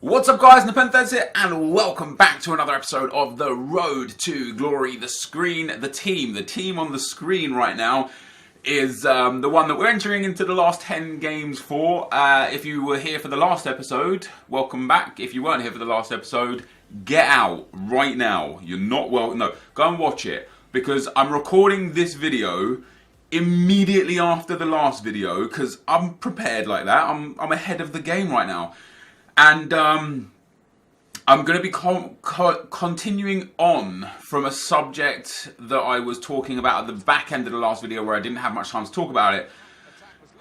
What's up guys, NepentheZ here, and welcome back to another episode of The Road to Glory. The team on the screen right now is the one that we're entering into the last 10 games for. If you were here for the last episode, welcome back. If you weren't here for the last episode, get out right now. You're not no, go and watch it, because I'm recording this video immediately after the last video, because I'm prepared like that. I'm ahead of the game right now. And I'm going to be continuing on from a subject that I was talking about at the back end of the last video, where I didn't have much time to talk about it,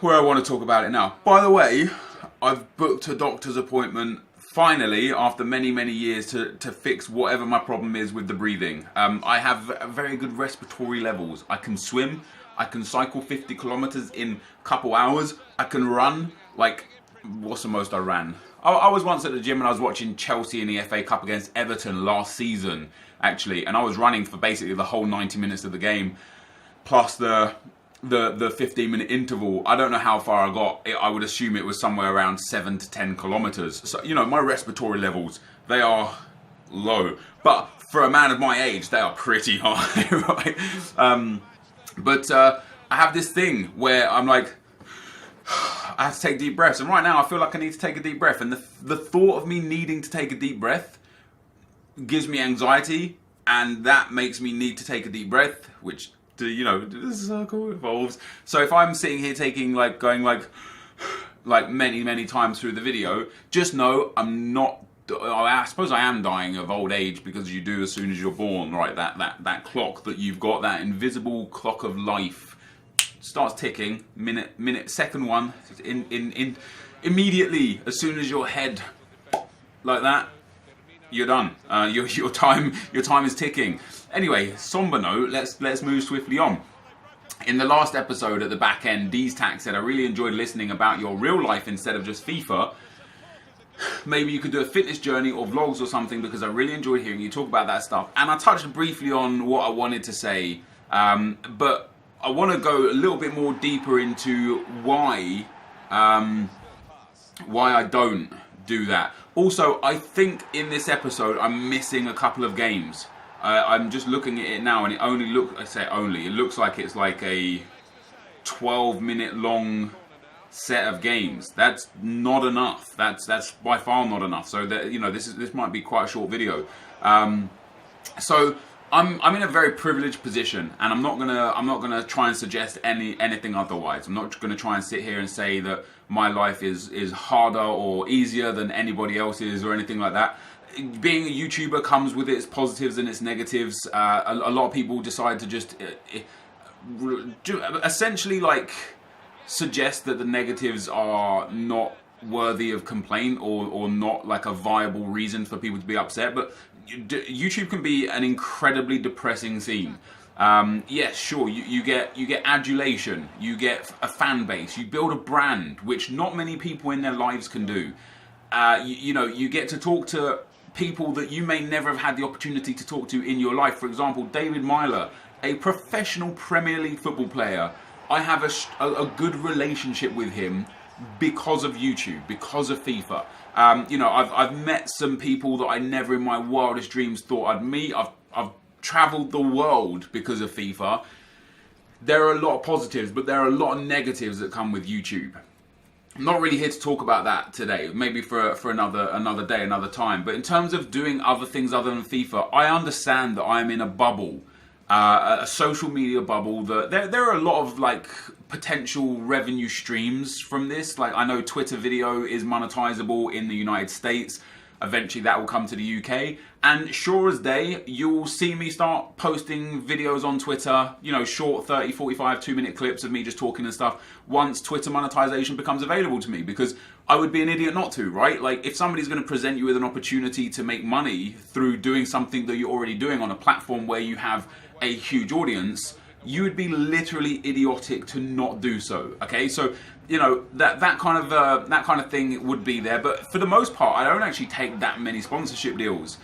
where I want to talk about it now. By the way, I've booked a doctor's appointment, finally, after many, many years, to fix whatever my problem is with the breathing. I have very good respiratory levels. I can swim, I can cycle 50 kilometers in a couple hours, I can run, like, what's the most I ran? I was once at the gym and I was watching Chelsea in the FA Cup against Everton last season, actually, and I was running for basically the whole 90 minutes of the game, plus the 15-minute interval. I don't know how far I got. I would assume it was somewhere around 7 to 10 kilometers. So, you know, my respiratory levels, they are low. But for a man of my age, they are pretty high, right? But I have this thing where I'm like, I have to take deep breaths, and right now I feel like I need to take a deep breath, and the thought of me needing to take a deep breath gives me anxiety, and that makes me need to take a deep breath, which, you know, the circle evolves. So if I'm sitting here going many times through the video, just know I'm not, I suppose I am dying of old age, because you do as soon as you're born, right? That clock that you've got, that invisible clock of life, starts ticking, second one, immediately, as soon as your head, like that, you're done. Your time is ticking. Anyway, somber note, let's move swiftly on. In the last episode at the back end, DZTac said, I really enjoyed listening about your real life instead of just FIFA. Maybe you could do a fitness journey or vlogs or something, because I really enjoyed hearing you talk about that stuff. And I touched briefly on what I wanted to say, but I want to go a little bit more deeper into why I don't do that. Also, I think in this episode I'm missing a couple of games. I'm just looking at it now, and it only it looks like it's like a 12-minute long set of games. That's not enough. That's by far not enough. So that, you know, this might be quite a short video. So I'm in a very privileged position, and I'm not gonna try and suggest anything otherwise. I'm not gonna try and sit here and say that my life is harder or easier than anybody else's or anything like that. Being a YouTuber comes with its positives and its negatives. A lot of people decide to just essentially like suggest that the negatives are not worthy of complaint, or not like a viable reason for people to be upset. But YouTube can be an incredibly depressing scene. Yes, sure, you get adulation, you get a fan base, you build a brand, which not many people in their lives can do. You know, you get to talk to people that you may never have had the opportunity to talk to in your life. For example, David Myler, a professional Premier League football player. I have a good relationship with him because of YouTube, because of FIFA. You know, I've met some people that I never in my wildest dreams thought I'd meet. I've travelled the world because of FIFA. There are a lot of positives, but there are a lot of negatives that come with YouTube. I'm not really here to talk about that today. Maybe for another day, another time. But in terms of doing other things other than FIFA, I understand that I'm in a bubble, a social media bubble. That there are a lot of like potential revenue streams from this. Like, I know Twitter video is monetizable in the United States. Eventually that will come to the UK, and sure as day you'll see me start posting videos on Twitter, you know, short 30, 45, 2-minute clips of me just talking and stuff, once Twitter monetization becomes available to me, because I would be an idiot not to, right? Like, if somebody's going to present you with an opportunity to make money through doing something that you're already doing on a platform where you have a huge audience, you would be literally idiotic to not do so. Okay, so you know that kind of thing would be there, but for the most part, I don't actually take that many sponsorship deals.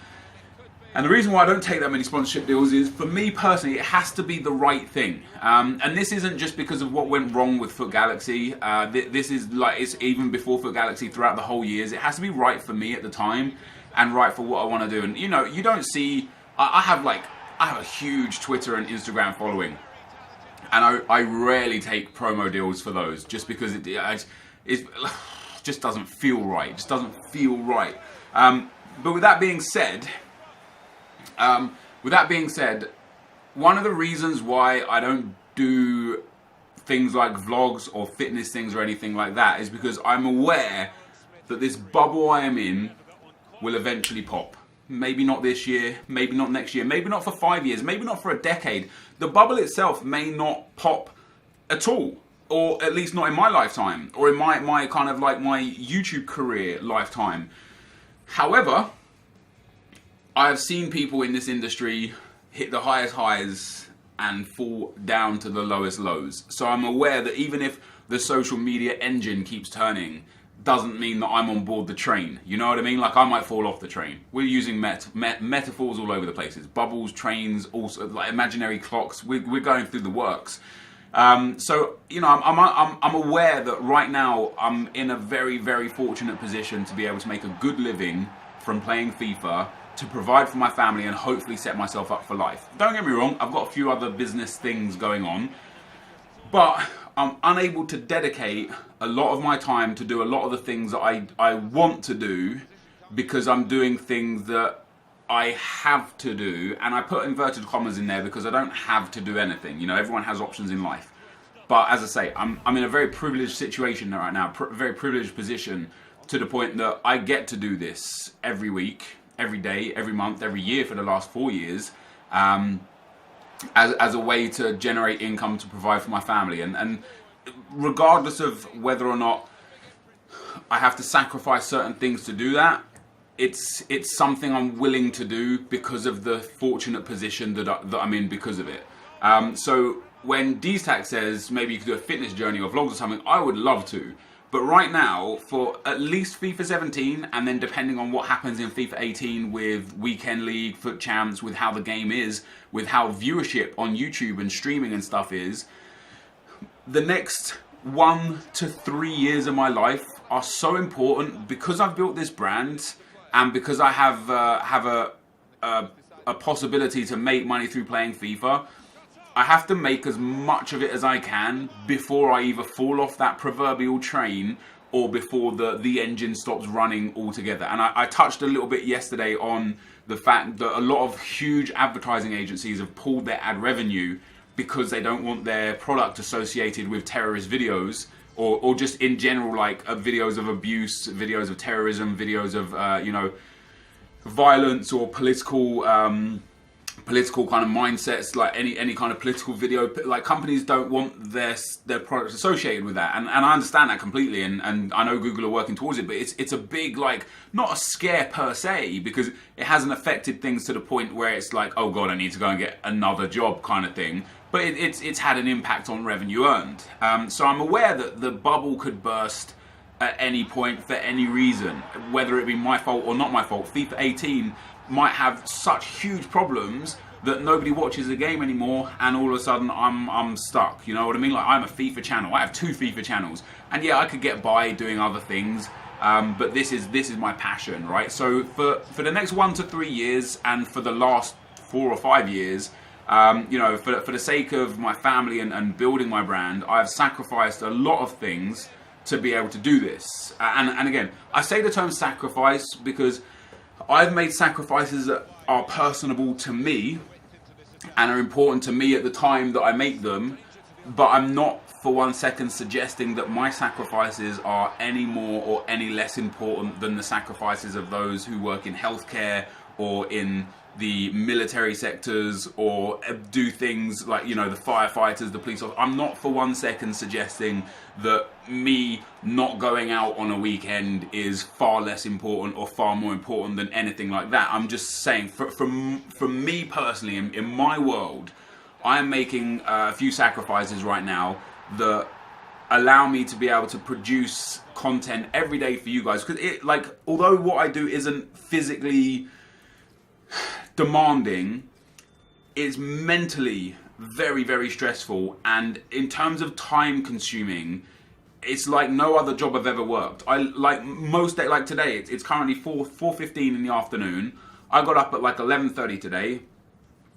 And the reason why I don't take that many sponsorship deals is, for me personally, it has to be the right thing. And this isn't just because of what went wrong with Foot Galaxy. This is like, it's even before Foot Galaxy, throughout the whole years. It has to be right for me at the time and right for what I want to do. And you know, you don't see, I have a huge Twitter and Instagram following. And I rarely take promo deals for those, just because it just doesn't feel right. It just doesn't feel right. But with that being said, one of the reasons why I don't do things like vlogs or fitness things or anything like that is because I'm aware that this bubble I am in will eventually pop. Maybe not this year, maybe not next year, maybe not for 5 years, maybe not for a decade. The bubble itself may not pop at all, or at least not in my lifetime, or in my kind of like my YouTube career lifetime. However, I have seen people in this industry hit the highest highs and fall down to the lowest lows. So I'm aware that even if the social media engine keeps turning, doesn't mean that I'm on board the train. You know what I mean? Like, I might fall off the train. We're using metaphors all over the places. Bubbles, trains, also like imaginary clocks. We're going through the works. So you know, I'm aware that right now I'm in a very, very fortunate position to be able to make a good living from playing FIFA, to provide for my family and hopefully set myself up for life. Don't get me wrong, I've got a few other business things going on, but I'm unable to dedicate a lot of my time to do a lot of the things that I want to do, because I'm doing things that I have to do. And I put inverted commas in there because I don't have to do anything. You know, everyone has options in life. But as I say, I'm in a very privileged situation right now, very privileged position, to the point that I get to do this every week, every day, every month, every year for the last 4 years, as a way to generate income to provide for my family. And regardless of whether or not I have to sacrifice certain things to do that, it's something I'm willing to do because of the fortunate position that I'm in because of it. So when DZTAC says maybe you could do a fitness journey or vlogs or something, I would love to. But right now, for at least FIFA 17, and then depending on what happens in FIFA 18 with Weekend League, Foot Champs, with how the game is, with how viewership on YouTube and streaming and stuff is, the next 1 to 3 years of my life are so important because I've built this brand and because I have a possibility to make money through playing FIFA. I have to make as much of it as I can before I either fall off that proverbial train or before the engine stops running altogether. And I touched a little bit yesterday on the fact that a lot of huge advertising agencies have pulled their ad revenue because they don't want their product associated with terrorist videos, or just in general, like videos of abuse, videos of terrorism, videos of you know, violence or political kind of mindsets, like any kind of political video. Like, companies don't want their products associated with that, and I understand that completely, and I know Google are working towards it, but it's a big, like, not a scare per se, because it hasn't affected things to the point where it's like, oh god, I need to go and get another job kind of thing, but it's had an impact on revenue earned. So I'm aware that the bubble could burst at any point for any reason, whether it be my fault or not my fault. FIFA 18 might have such huge problems that nobody watches the game anymore, and all of a sudden I'm stuck. You know what I mean? Like, I'm a FIFA channel. I have 2 FIFA channels, and yeah, I could get by doing other things, but this is my passion, right? So for the next 1 to 3 years, and for the last 4 or 5 years, you know, for the sake of my family and building my brand, I've sacrificed a lot of things to be able to do this. And again, I say the term sacrifice because I've made sacrifices that are personable to me and are important to me at the time that I make them, but I'm not for 1 second suggesting that my sacrifices are any more or any less important than the sacrifices of those who work in healthcare or in the military sectors, or do things like, you know, the firefighters, the police officers. I'm not for 1 second suggesting that me not going out on a weekend is far less important or far more important than anything like that. I'm just saying, for me personally, in my world, I'm making a few sacrifices right now that allow me to be able to produce content every day for you guys. Because although what I do isn't physically, demanding. It's mentally very, very stressful, and in terms of time consuming, it's like no other job I've ever worked. I like most day, like today, it's currently 4:15 in the afternoon. I got up at like 11:30 today.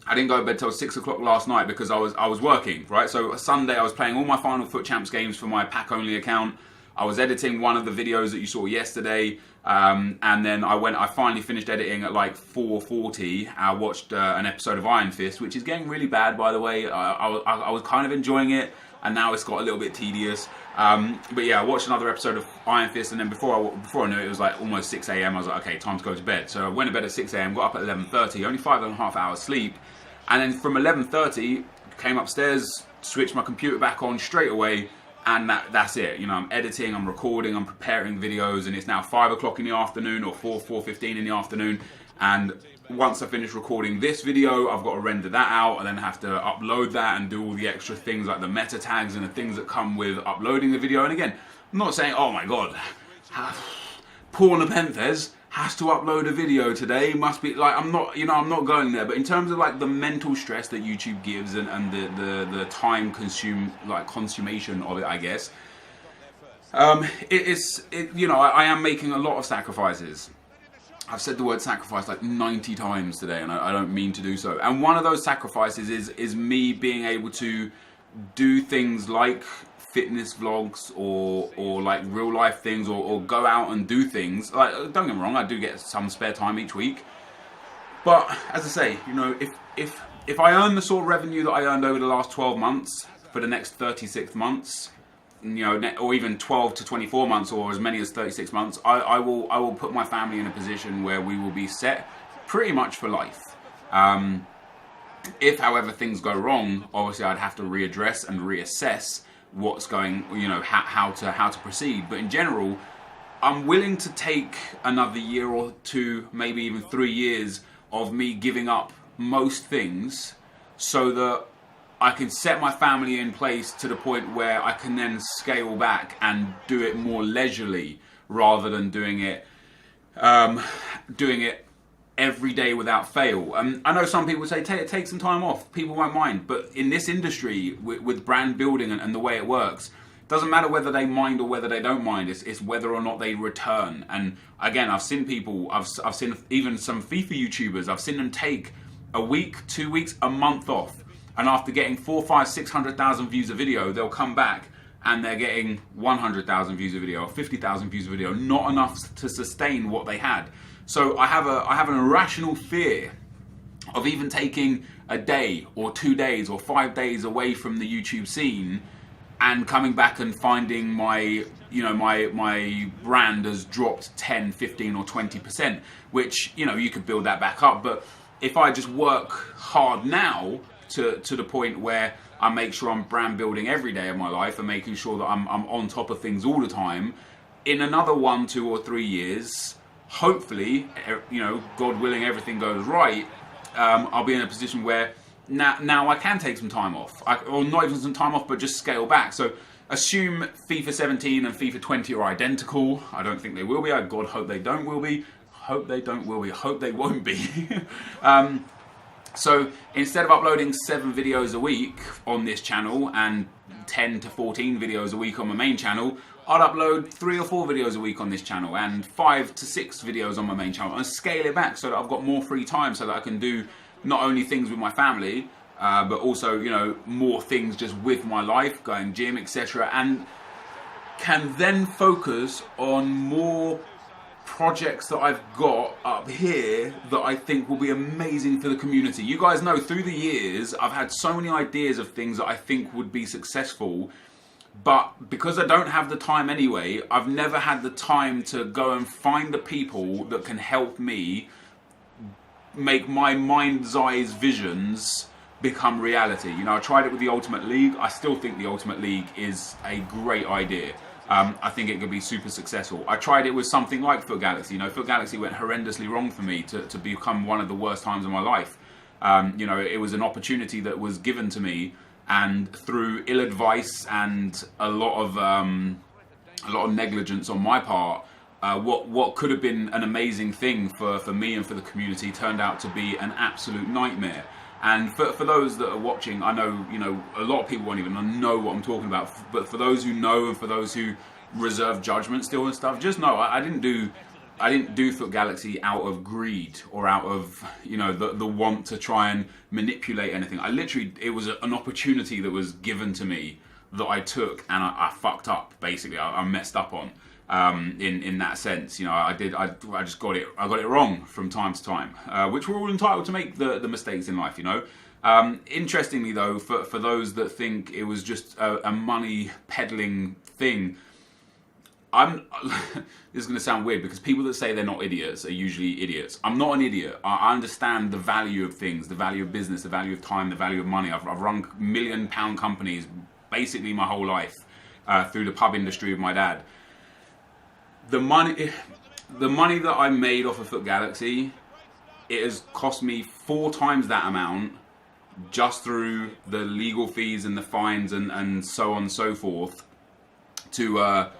I didn't go to bed till 6 o'clock last night because I was working, right? So Sunday I was playing all my Final Foot Champs games for my pack only account. I was editing one of the videos that you saw yesterday, and then I finally finished editing at like 4:40. I watched an episode of Iron Fist, which is getting really bad, by the way. I was kind of enjoying it, and now it's got a little bit tedious. But yeah, I watched another episode of Iron Fist, and then before I knew it, it was like almost 6 a.m. I was like, okay, time to go to bed. So I went to bed at 6 a.m., got up at 11:30, only 5.5 hours sleep. And then from 11:30, came upstairs, switched my computer back on straight away, and that's it. You know, I'm editing, I'm recording, I'm preparing videos, and it's now 5 o'clock in the afternoon, or 4:15 in the afternoon. And once I finish recording this video, I've got to render that out, and then have to upload that and do all the extra things like the meta tags and the things that come with uploading the video. And again, I'm not saying, oh my god, poor NepentheZ has to upload a video today, must be like, I'm not going there. But in terms of like the mental stress that YouTube gives and the time consummation of it, I guess, I am making a lot of sacrifices. I've said the word sacrifice like 90 times today, and I don't mean to do so. And one of those sacrifices is me being able to do things like fitness vlogs or like real life things, or go out and do things. Like, don't get me wrong, I do get some spare time each week. But as I say, you know, if I earn the sort of revenue that I earned over the last 12 months for the next 36 months, you know, or even 12 to 24 months, or as many as 36 months, I will put my family in a position where we will be set pretty much for life. If, however, things go wrong, obviously I'd have to readdress and reassess what's going, you know, how to proceed. But in general, I'm willing to take another year or two, maybe even 3 years of me giving up most things, so that I can set my family in place to the point where I can then scale back and do it more leisurely, rather than doing it every day without fail. I know some people say take some time off, people won't mind, but in this industry with brand building and the way it works, it doesn't matter whether they mind or whether they don't mind, it's whether or not they return. And again, I've seen people, I've seen even some FIFA YouTubers, I've seen them take a week, 2 weeks, a month off, and after getting 400,000, 500,000, 600,000 views a video, they'll come back and they're getting 100,000 views a video, 50,000 views a video, not enough to sustain what they had. So I have an irrational fear of even taking a day or 2 days or 5 days away from the YouTube scene and coming back and finding my brand has dropped 10, 15 or 20%, which, you know, you could build that back up. But if I just work hard now to the point where I make sure I'm brand building every day of my life and making sure that I'm on top of things all the time, in another 1, 2 or 3 years, hopefully, you know, God willing, everything goes right, I'll be in a position where now I can take some time off, or not even some time off, but just scale back. So assume FIFA 17 and FIFA 20 are identical. I don't think they will be. God hope they don't will be. Hope they don't will be. Hope they won't be. So instead of uploading 7 videos a week on this channel and 10 to 14 videos a week on my main channel, I'd upload 3 or 4 videos a week on this channel and 5 to 6 videos on my main channel, and scale it back so that I've got more free time, so that I can do not only things with my family, but also, you know, more things just with my life, going gym, etc., and can then focus on more projects that I've got up here that I think will be amazing for the community. You guys know, through the years, I've had so many ideas of things that I think would be successful, but because I don't have the time anyway, I've never had the time to go and find the people that can help me make my mind's eyes visions become reality. You know, I tried it with the Ultimate League. I still think the Ultimate League is a great idea. I think it could be super successful. I tried it with something like Foot Galaxy. You know, Foot Galaxy went horrendously wrong for me to become one of the worst times of my life. You know, it was an opportunity that was given to me, and through ill advice and a lot of negligence on my part, what could have been an amazing thing for me and for the community turned out to be an absolute nightmare. And for those that are watching, I know, you know, a lot of people won't even know what I'm talking about, but for those who know and for those who reserve judgment still and stuff, just know I didn't do Foot Galaxy out of greed or out of, you know, the want to try and manipulate anything. It was an opportunity that was given to me that I took, and I fucked up, basically. I messed up on. In that sense, you know, I just got it wrong from time to time, which we're all entitled to make the mistakes in life, you know. Interestingly though, for those that think it was just a money peddling thing, this is going to sound weird because people that say they're not idiots are usually idiots. I'm not an idiot. I understand the value of things, the value of business, the value of time, the value of money. I've run £1 million companies basically my whole life through the pub industry with my dad. The money that I made off of Foot Galaxy, it has cost me 4 times that amount just through the legal fees and the fines and so on and so forth to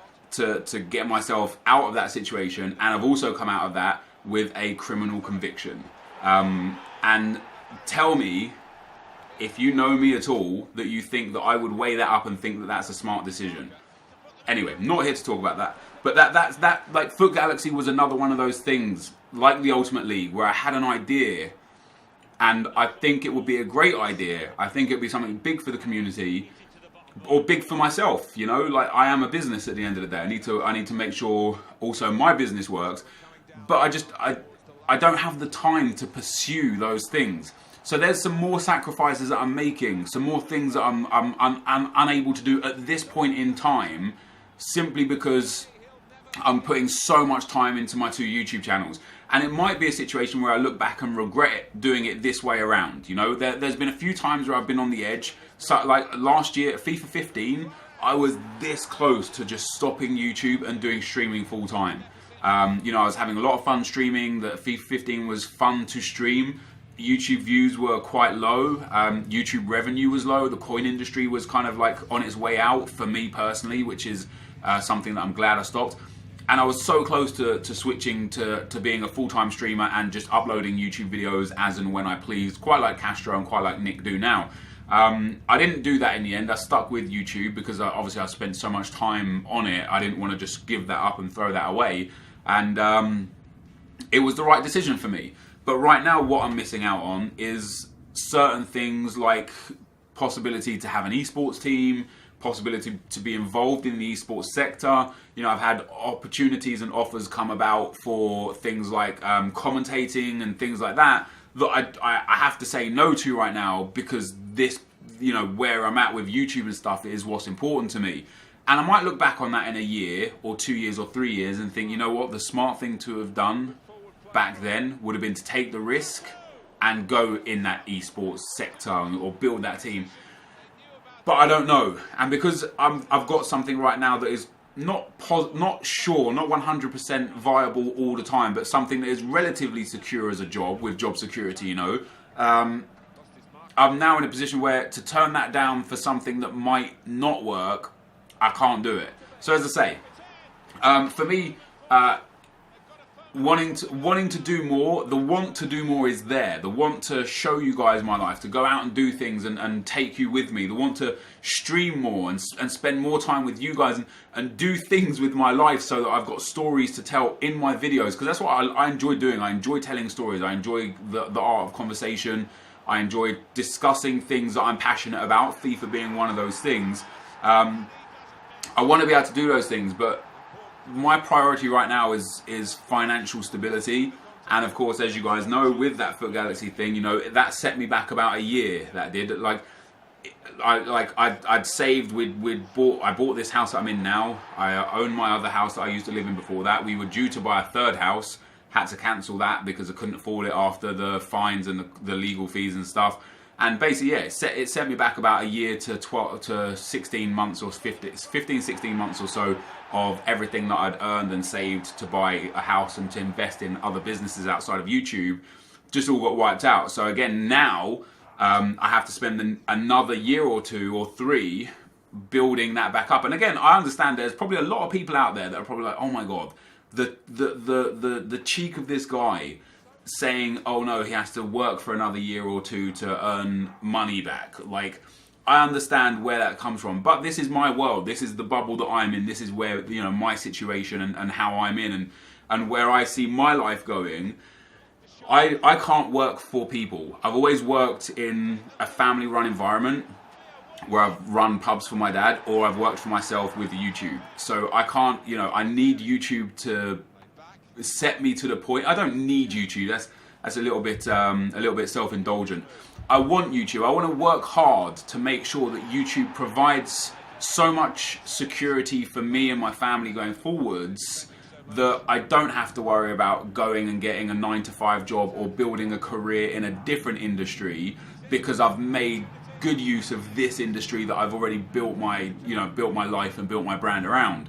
get myself out of that situation. And I've also come out of that with a criminal conviction. And tell me, if you know me at all, that you think that I would weigh that up and think that that's a smart decision. Anyway, not here to talk about that. But that's like Foot Galaxy was another one of those things, like the Ultimate League, where I had an idea, and I think it would be a great idea. I think it would be something big for the community, or big for myself. You know, like I am a business at the end of the day. I need to make sure also my business works. But I don't have the time to pursue those things. So there's some more sacrifices that I'm making, some more things that I'm unable to do at this point in time, simply because I'm putting so much time into my 2 YouTube channels. And it might be a situation where I look back and regret doing it this way around. You know, there's been a few times where I've been on the edge. So, like last year at FIFA 15, I was this close to just stopping YouTube and doing streaming full time. You know, I was having a lot of fun streaming. That FIFA 15 was fun to stream. YouTube views were quite low. YouTube revenue was low. The coin industry was kind of like on its way out for me personally, which is something that I'm glad I stopped. And I was so close to switching to being a full-time streamer and just uploading YouTube videos as and when I pleased, quite like Castro and quite like Nick do now. I didn't do that in the end. I stuck with YouTube because obviously I spent so much time on it. I didn't want to just give that up and throw that away. And it was the right decision for me. But right now what I'm missing out on is certain things like possibility to have an esports team, possibility to be involved in the esports sector. You know, I've had opportunities and offers come about for things like commentating and things like that I have to say no to right now, because this, you know, where I'm at with YouTube and stuff is what's important to me. And I might look back on that in a year or 2 years or 3 years and think, you know what, the smart thing to have done back then would have been to take the risk and go in that esports sector or build that team. But I don't know, and because I've got something right now that is not sure, not 100% viable all the time, but something that is relatively secure as a job, with job security, you know. I'm now in a position where to turn that down for something that might not work, I can't do it. So as I say, for me, wanting to do more, the want to do more is there. The want to show you guys my life, to go out and do things and take you with me. The want to stream more and spend more time with you guys and do things with my life so that I've got stories to tell in my videos. Because that's what I enjoy doing. I enjoy telling stories. I enjoy the art of conversation. I enjoy discussing things that I'm passionate about, FIFA being one of those things. I want to be able to do those things, but my priority right now is financial stability. And of course, as you guys know, with that Foot Galaxy thing, you know, that set me back about a year. That did. I'd saved. I bought this house that I'm in now. I own my other house that I used to live in before that. We were due to buy a third house. Had to cancel that because I couldn't afford it after the fines and the legal fees and stuff. And basically, yeah, it set me back about a year to 16 months or 15, 16 months or so of everything that I'd earned and saved to buy a house and to invest in other businesses outside of YouTube. Just all got wiped out. So again, now I have to spend another year or 2 or 3 building that back up. And again, I understand there's probably a lot of people out there that are probably like, oh my God, the cheek of this guy saying, oh no, he has to work for another year or two to earn money back. Like, I understand where that comes from, but this is my world. This is the bubble that I'm in. This is where, you know, my situation and how I'm in and where I see my life going. I can't work for people. I've always worked in a family-run environment where I've run pubs for my dad, or I've worked for myself with YouTube. So I can't, you know, I need YouTube to set me to the point. I don't need YouTube. That's a little bit self-indulgent. I want YouTube. I want to work hard to make sure that YouTube provides so much security for me and my family going forwards that I don't have to worry about going and getting a 9-to-5 job or building a career in a different industry, because I've made good use of this industry that I've already built my life and built my brand around.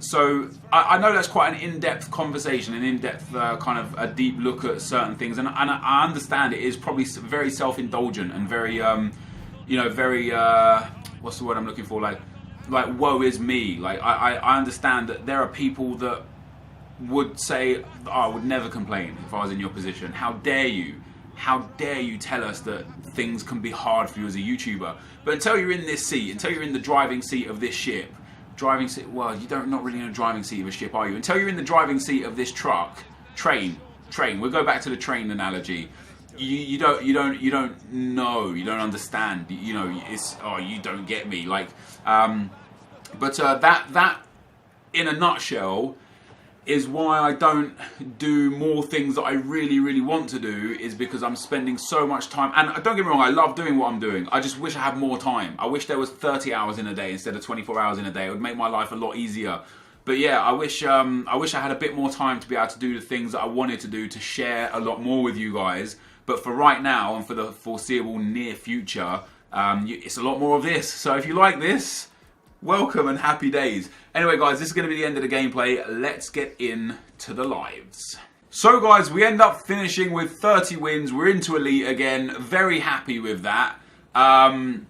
So I know that's quite an in-depth conversation, an in-depth kind of a deep look at certain things, and I understand it is probably very self-indulgent and very, very what's the word I'm looking for? Like woe is me. Like I understand that there are people that would say, oh, I would never complain if I was in your position. How dare you? How dare you tell us that things can be hard for you as a YouTuber? But until you're in this seat, until you're in the driving seat of this ship, well, not really in a driving seat of a ship, are you? Until you're in the driving seat of this train. We'll go back to the train analogy. You don't know, you don't understand. You know, you don't get me. Like, but that in a nutshell is why I don't do more things that I really, really want to do, is because I'm spending so much time. And don't get me wrong, I love doing what I'm doing. I just wish I had more time. I wish there was 30 hours in a day instead of 24 hours in a day. It would make my life a lot easier. But yeah, I wish I had a bit more time to be able to do the things that I wanted to do, to share a lot more with you guys. But for right now and for the foreseeable near future, it's a lot more of this. So if you like this, welcome and happy days. Anyway guys, this is going to be the end of the gameplay. Let's get into the lives. So guys, we end up finishing with 30 wins. We're into Elite again. Very happy with that. One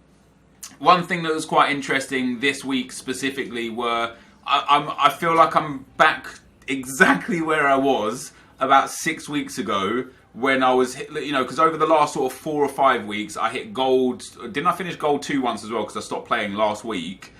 thing that was quite interesting this week specifically were, I feel like I'm back exactly where I was about 6 weeks ago, when I was, because over the last sort of 4 or 5 weeks, I hit gold. Didn't I finish gold 2 once as well, because I stopped playing last week?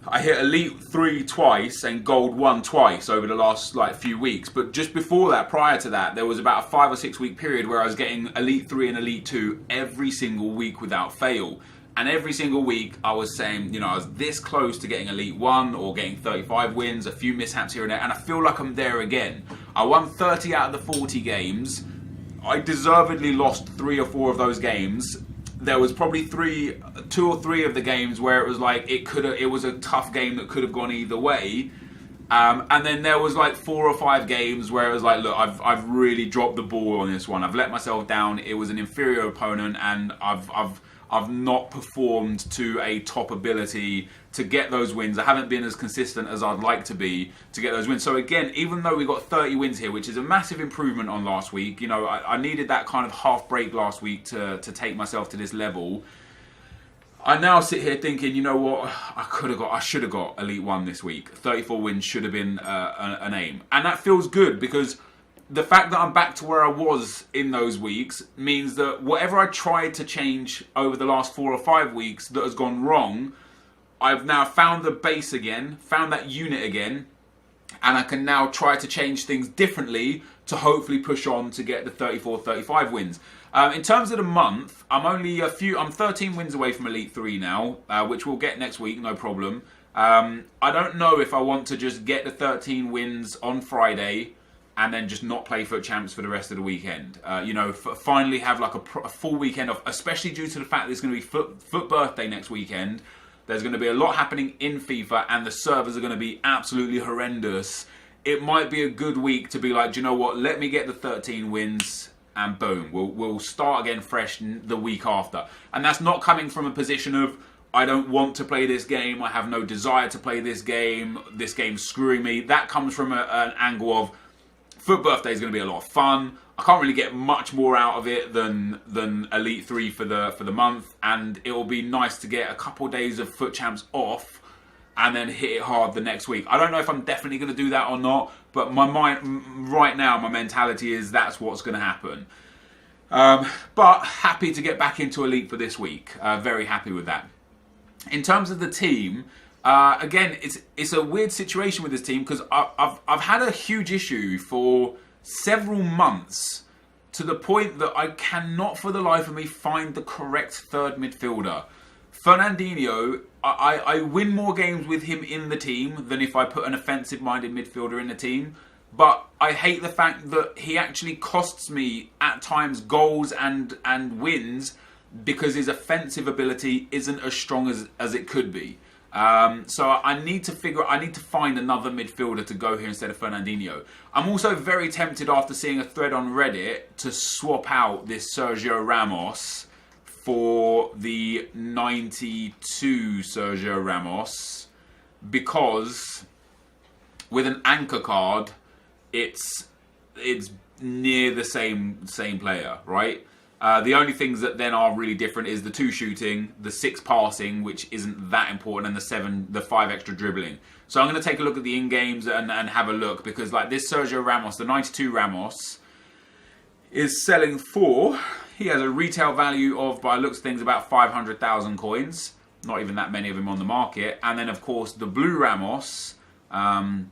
I hit Elite 3 twice and Gold 1 twice over the last few weeks. But just before that, prior to that, there was about a 5 or 6 week period where I was getting Elite 3 and Elite 2 every single week without fail. And every single week I was saying, I was this close to getting Elite 1 or getting 35 wins, a few mishaps here and there. And I feel like I'm there again. I won 30 out of the 40 games. I deservedly lost 3 or 4 of those games. There was probably 2 or 3 of the games where it was like it was a tough game that could have gone either way, and then there was like 4 or 5 games where it was like, look, I've really dropped the ball on this one. I've let myself down. It was an inferior opponent, and I've not performed to a top ability to get those wins. I haven't been as consistent as I'd like to be to get those wins. So again, even though we got 30 wins here, which is a massive improvement on last week, I needed that kind of half break last week to take myself to this level. I now sit here thinking, you know what, I should have got Elite 1 this week. 34 wins should have been an aim. And that feels good, because the fact that I'm back to where I was in those weeks means that whatever I tried to change over the last 4 or 5 weeks that has gone wrong, I've now found the base again, found that unit again, and I can now try to change things differently to hopefully push on to get the 34, 35 wins. In terms of the month, I'm 13 wins away from Elite 3 now, which we'll get next week, no problem. I don't know if I want to just get the 13 wins on Friday and then just not play FUT Champs for the rest of the weekend. Finally have like a full weekend off, especially due to the fact that it's going to be FUT birthday next weekend. There's going to be a lot happening in FIFA, and the servers are going to be absolutely horrendous. It might be a good week to be like, do you know what? Let me get the 13 wins, and boom, we'll start again fresh the week after. And that's not coming from a position of, I don't want to play this game, I have no desire to play this game's screwing me. That comes from an angle of, FUT birthday is going to be a lot of fun. I can't really get much more out of it than Elite 3 for the month, and it will be nice to get a couple of days of FUT Champs off and then hit it hard the next week. I don't know if I'm definitely going to do that or not, but my mind right now, my mentality is that's what's going to happen. But happy to get back into Elite for this week. Very happy with that. In terms of the team, again, it's a weird situation with this team because I've had a huge issue for several months, to the point that I cannot for the life of me find the correct third midfielder. Fernandinho, I win more games with him in the team than if I put an offensive-minded midfielder in the team. But I hate the fact that he actually costs me at times goals and wins because his offensive ability isn't as strong as it could be. So I need to find another midfielder to go here instead of Fernandinho. I'm also very tempted, after seeing a thread on Reddit, to swap out this Sergio Ramos for the 92 Sergio Ramos, because with an anchor card, it's near the same player, right? The only things that then are really different is the 2 shooting, the 6 passing, which isn't that important, and the 5 extra dribbling. So I'm going to take a look at the in-games and have a look, because like this Sergio Ramos, the 92 Ramos, is selling for, he has a retail value of, by looks of things, about 500,000 coins. Not even that many of them on the market. And then of course the blue Ramos, I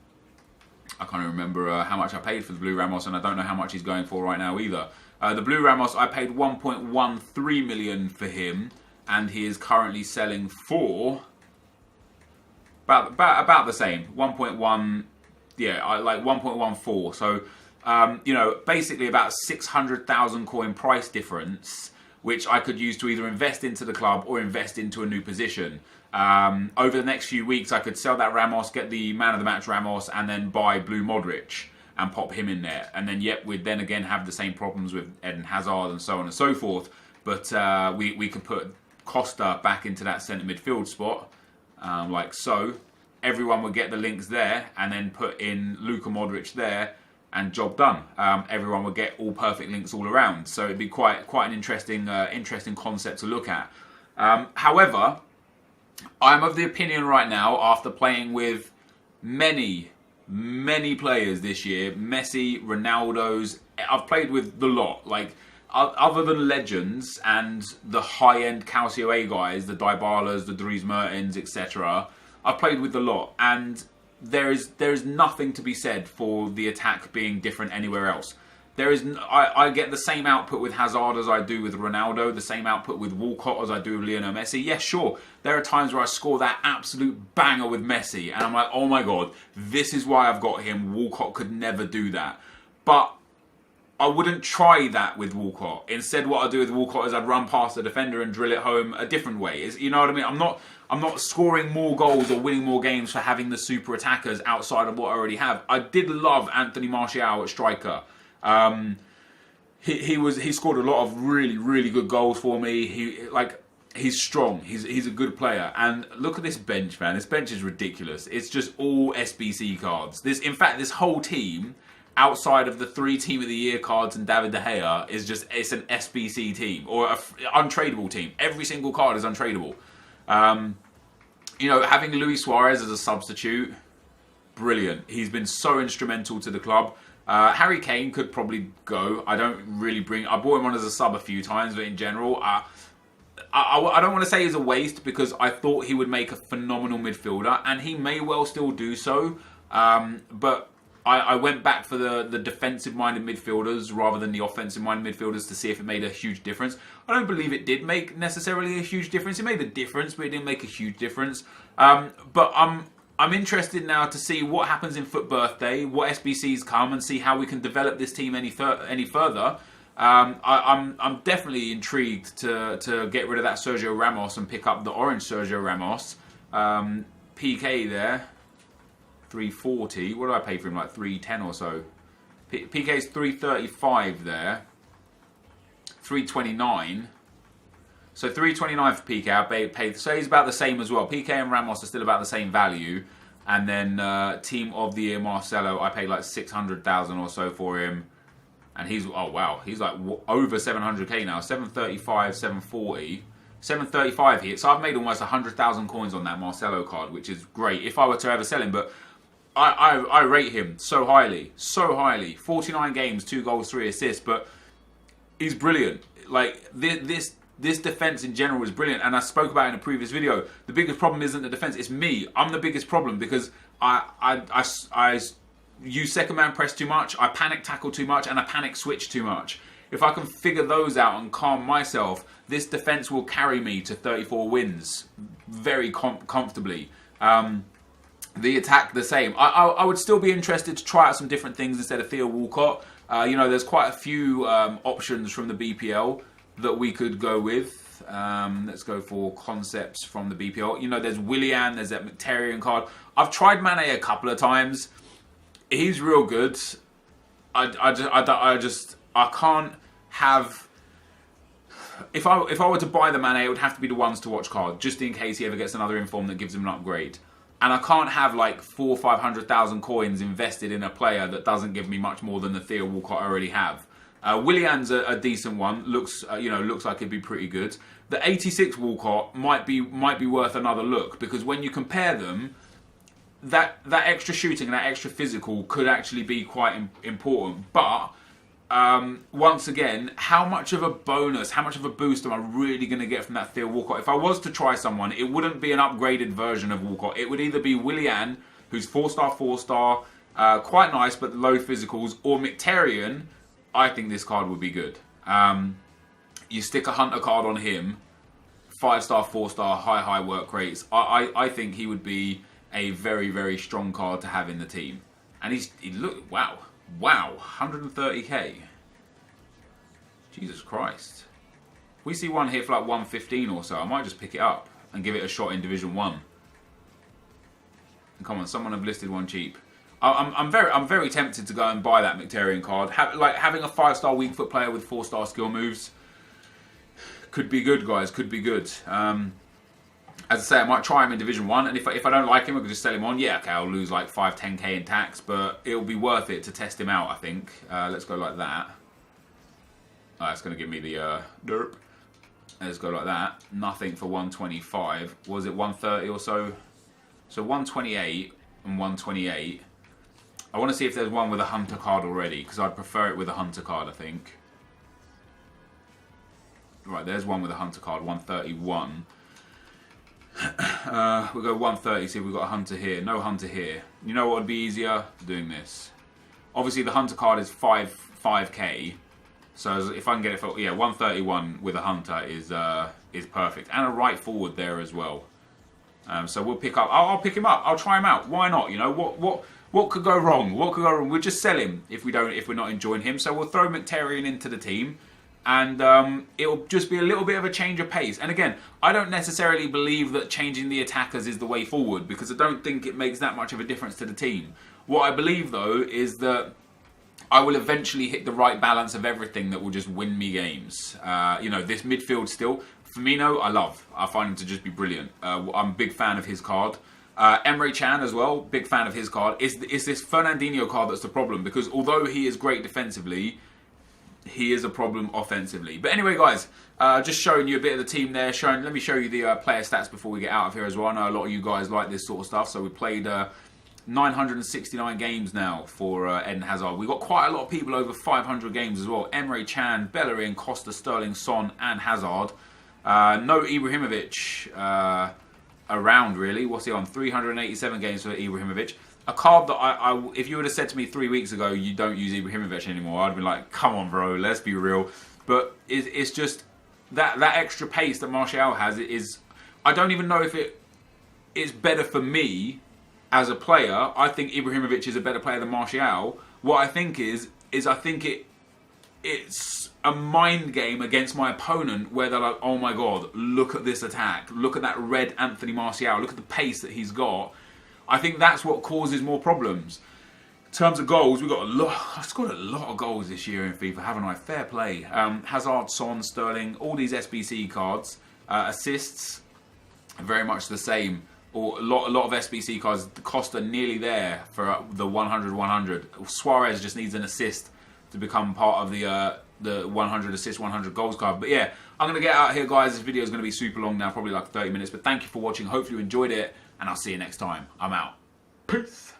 can't remember how much I paid for the blue Ramos, and I don't know how much he's going for right now either. The blue Ramos, I paid 1.13 million for him, and he is currently selling for about the same, 1.1, yeah, like 1.14. So, basically about 600,000 coin price difference, which I could use to either invest into the club or invest into a new position. Over the next few weeks, I could sell that Ramos, get the man of the match Ramos, and then buy blue Modric and pop him in there. And then, we'd then again have the same problems with Eden Hazard and so on and so forth. But we could put Costa back into that centre midfield spot, like so. Everyone would get the links there, and then put in Luka Modric there, and job done. Everyone would get all perfect links all around. So it'd be quite an interesting concept to look at. However, I'm of the opinion right now, after playing with many players this year, Messi, Ronaldo's, I've played with the lot, like other than legends and the high-end Calcio A guys, the Dybalas, the Dries Mertens, etc. I've played with the lot, and there is nothing to be said for the attack being different anywhere else. I get the same output with Hazard as I do with Ronaldo, the same output with Walcott as I do with Lionel Messi. Yeah, sure, there are times where I score that absolute banger with Messi, and I'm like, oh my god, this is why I've got him. Walcott could never do that. But I wouldn't try that with Walcott. Instead, what I do with Walcott is I'd run past the defender and drill it home a different way. You know what I mean? I'm not scoring more goals or winning more games for having the super attackers outside of what I already have. I did love Anthony Martial at striker. He scored a lot of really good goals for me. He's strong. He's a good player. And look at this bench, man. This bench is ridiculous. It's just all SBC cards. In fact, this whole team, outside of the 3 Team of the Year cards and David De Gea, it's an SBC team, or an untradeable team. Every single card is untradeable. Having Luis Suarez as a substitute, brilliant. He's been so instrumental to the club. Harry Kane could probably go. I bought him on as a sub a few times, but in general, I don't want to say he's a waste, because I thought he would make a phenomenal midfielder, and he may well still do so. But I went back for the defensive-minded midfielders rather than the offensive-minded midfielders to see if it made a huge difference. I don't believe it did make necessarily a huge difference. It made a difference, but it didn't make a huge difference. But I'm interested now to see what happens in Foot Birthday, what SBCs come, and see how we can develop this team any further. I'm definitely intrigued to get rid of that Sergio Ramos and pick up the orange Sergio Ramos. PK there, 340. What do I pay for him? Like 310 or so. PK's 335 there. 329. So 329 for PK. I paid, so he's about the same as well. PK and Ramos are still about the same value. And then Team of the Year Marcelo, I paid like 600,000 or so for him. And he's, oh wow, he's like over 700k now. 735, 740. 735 here. So I've made almost 100,000 coins on that Marcelo card, which is great if I were to ever sell him. But I rate him so highly, so highly. 49 games, 2 goals, 3 assists, but he's brilliant. Like this defense in general is brilliant, and I spoke about it in a previous video. The biggest problem isn't the defense; it's me. I'm the biggest problem because I use second man press too much, I panic tackle too much, and I panic switch too much. If I can figure those out and calm myself, this defense will carry me to 34 wins very comfortably. The attack, the same. I would still be interested to try out some different things instead of Theo Walcott. You know, there's quite a few options from the BPL that we could go with. Let's go for concepts from the BPL. You know, there's Willian, there's that Mkhitaryan card. I've tried Mane a couple of times. He's real good. I can't have. If I were to buy the Mane, it would have to be the ones to watch card, just in case he ever gets another inform that gives him an upgrade. And I can't have like 400,000 or 500,000 coins invested in a player that doesn't give me much more than the Theo Walcott I already have. Willian's a decent one. Looks like it'd be pretty good. The 86 Walcott might be worth another look, because when you compare them, that extra shooting and that extra physical could actually be quite important. But once again, how much of a bonus, how much of a boost am I really going to get from that Theo Walcott? If I was to try someone, it wouldn't be an upgraded version of Walcott. It would either be Willian, who's 4-star, quite nice but low physicals, or Mkhitaryan. I think this card would be good. You stick a Hunter card on him, 5-star, 4-star, high work rates. I think he would be a very, very strong card to have in the team. And he look, wow, 130k. Jesus Christ. If we see one here for like 115 or so, I might just pick it up and give it a shot in Division 1. And come on, someone have listed one cheap. I'm very tempted to go and buy that Mkhitaryan card. Having a 5-star weak foot player with 4-star skill moves could be good, guys. Could be good. As I say, I might try him in Division 1, and if I don't like him, I could just sell him on. Yeah, okay, I'll lose like 5-10k in tax, but it'll be worth it to test him out, I think. Let's go like that. It's going to give me the derp. Let's go like that. Nothing for 125. Was it 130 or so? So 128 and 128. I want to see if there's one with a Hunter card already, because I'd prefer it with a Hunter card, I think. Right, there's one with a Hunter card, 131. We'll go 130, see if we've got a Hunter here. No Hunter here. You know what would be easier? Doing this. Obviously, the Hunter card is 5k. So if I can get it for 131 with a Hunter is perfect, and a right forward there as well. So we'll pick up. I'll pick him up. I'll try him out. Why not? You know what could go wrong? What could go wrong? We'll just sell him if we're not enjoying him. So we'll throw Mkhitaryan into the team. And it'll just be a little bit of a change of pace. And again, I don't necessarily believe that changing the attackers is the way forward, because I don't think it makes that much of a difference to the team. What I believe, though, is that I will eventually hit the right balance of everything that will just win me games. You know, this midfield still, Firmino, I love. I find him to just be brilliant. I'm a big fan of his card. Emre Can as well, big fan of his card. It's this Fernandinho card that's the problem, because although he is great defensively, he is a problem offensively. But anyway, guys, just showing you a bit of the team there. Let me show you the player stats before we get out of here as well. I know a lot of you guys like this sort of stuff. So we played 969 games now for Eden Hazard. We've got quite a lot of people over 500 games as well. Emre Can, Bellerin, Costa, Sterling, Son and Hazard. No Ibrahimovic around, really. What's he on? 387 games for Ibrahimovic. A card that if you would have said to me 3 weeks ago, you don't use Ibrahimovic anymore, I'd have been like, come on, bro, let's be real. But it's just that extra pace that Martial has is. I don't even know if it is better for me as a player. I think Ibrahimovic is a better player than Martial. What I think is I think it's a mind game against my opponent, where they're like, oh my god, look at this attack, look at that red Anthony Martial, look at the pace that he's got. I think that's what causes more problems. In terms of goals, we've got a lot. I've scored a lot of goals this year in FIFA, haven't I? Fair play. Hazard, Son, Sterling, all these SBC cards. Assists, very much the same. Or a lot of SBC cards. The Costa nearly there for the 100-100. Suarez just needs an assist to become part of the 100 assists, 100 goals card. But yeah, I'm going to get out here, guys. This video is going to be super long now, probably like 30 minutes. But thank you for watching. Hopefully you enjoyed it, and I'll see you next time. I'm out. Peace.